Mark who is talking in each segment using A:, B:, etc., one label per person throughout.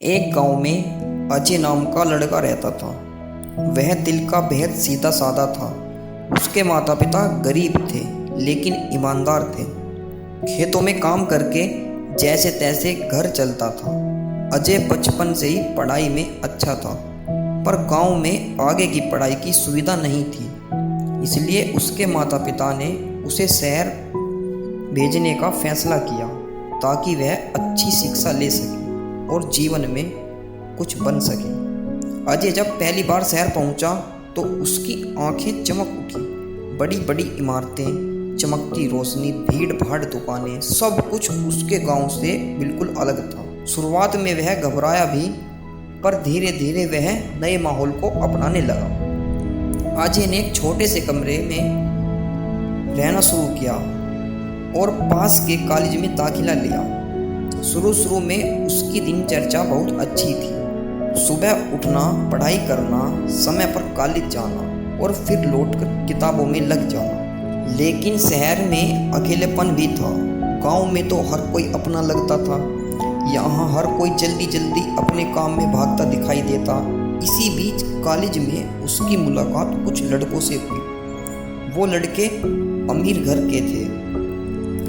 A: एक गांव में अजय नाम का लड़का रहता था। वह दिल का बेहद सीधा साधा था। उसके माता पिता गरीब थे लेकिन ईमानदार थे। खेतों में काम करके जैसे तैसे घर चलता था। अजय बचपन से ही पढ़ाई में अच्छा था, पर गांव में आगे की पढ़ाई की सुविधा नहीं थी। इसलिए उसके माता पिता ने उसे शहर भेजने का फैसला किया ताकि वह अच्छी शिक्षा ले सके और जीवन में कुछ बन सके। अजय जब पहली बार शहर पहुंचा तो उसकी आंखें चमक उठी। बड़ी बड़ी इमारतें, चमकती रोशनी, भीड़ भाड़ दुकानें, सब कुछ उसके गांव से बिल्कुल अलग था। शुरुआत में वह घबराया भी, पर धीरे धीरे वह नए माहौल को अपनाने लगा। अजय ने एक छोटे से कमरे में रहना शुरू किया और पास के कॉलेज में दाखिला लिया। शुरू में उसकी दिनचर्या बहुत अच्छी थी। सुबह उठना, पढ़ाई करना, समय पर कॉलेज जाना और फिर लौटकर किताबों में लग जाना। लेकिन शहर में अकेलेपन भी था। गांव में तो हर कोई अपना लगता था, यहाँ हर कोई जल्दी जल्दी अपने काम में भागता दिखाई देता। इसी बीच कॉलेज में उसकी मुलाकात कुछ लड़कों से हुई। वो लड़के अमीर घर के थे,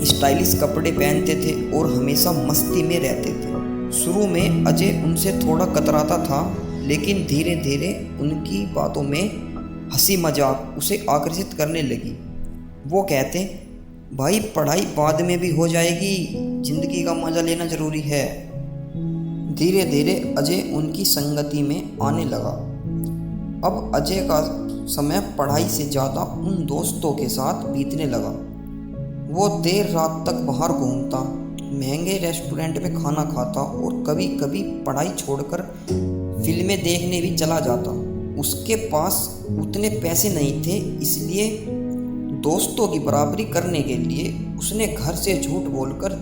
A: स्टाइलिश कपड़े पहनते थे और हमेशा मस्ती में रहते थे। शुरू में अजय उनसे थोड़ा कतराता था, लेकिन धीरे धीरे उनकी बातों में हंसी मजाक उसे आकर्षित करने लगी। वो कहते, भाई पढ़ाई बाद में भी हो जाएगी, जिंदगी का मजा लेना जरूरी है। धीरे धीरे अजय उनकी संगति में आने लगा। अब अजय का समय पढ़ाई से ज़्यादा उन दोस्तों के साथ बीतने लगा। वो देर रात तक बाहर घूमता, महंगे रेस्टोरेंट में खाना खाता और कभी कभी पढ़ाई छोड़कर फिल्में देखने भी चला जाता। उसके पास उतने पैसे नहीं थे, इसलिए दोस्तों की बराबरी करने के लिए उसने घर से झूठ बोलकर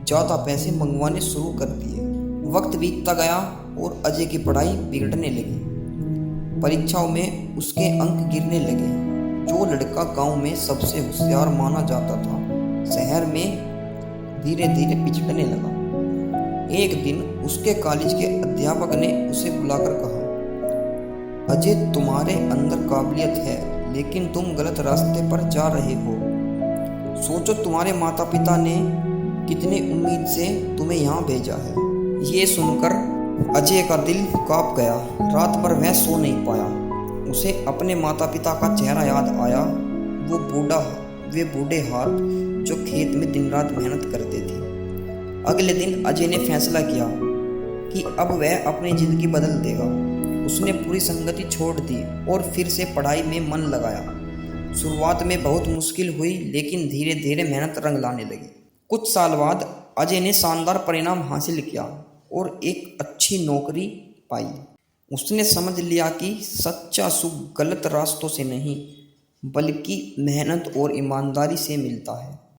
A: ज़्यादा पैसे मंगवाने शुरू कर दिए। वक्त बीतता गया और अजय की पढ़ाई बिगड़ने लगी। परीक्षाओं में उसके अंक गिरने लगे। जो लड़का गांव में सबसे होशियार माना जाता था, शहर में धीरे धीरे पिछड़ने लगा। एक दिन उसके कॉलेज के अध्यापक ने उसे बुलाकर कहा, अजय तुम्हारे अंदर काबिलियत है, लेकिन तुम गलत रास्ते पर जा रहे हो। सोचो तुम्हारे माता पिता ने कितनी उम्मीद से तुम्हें यहाँ भेजा है। ये सुनकर अजय का दिल कांप गया। रात भर वह सो नहीं पाया। उसे अपने माता पिता का चेहरा याद आया। वे बूढ़े हाथ जो खेत में दिन रात मेहनत करते थे। अगले दिन अजय ने फैसला किया कि अब वह अपनी जिंदगी बदल देगा। उसने पूरी संगति छोड़ दी और फिर से पढ़ाई में मन लगाया। शुरुआत में बहुत मुश्किल हुई, लेकिन धीरे धीरे मेहनत रंग लाने लगी। कुछ साल बाद अजय ने शानदार परिणाम हासिल किया और एक अच्छी नौकरी पाई। उसने समझ लिया कि सच्चा सुख गलत रास्तों से नहीं, बल्कि मेहनत और ईमानदारी से मिलता है।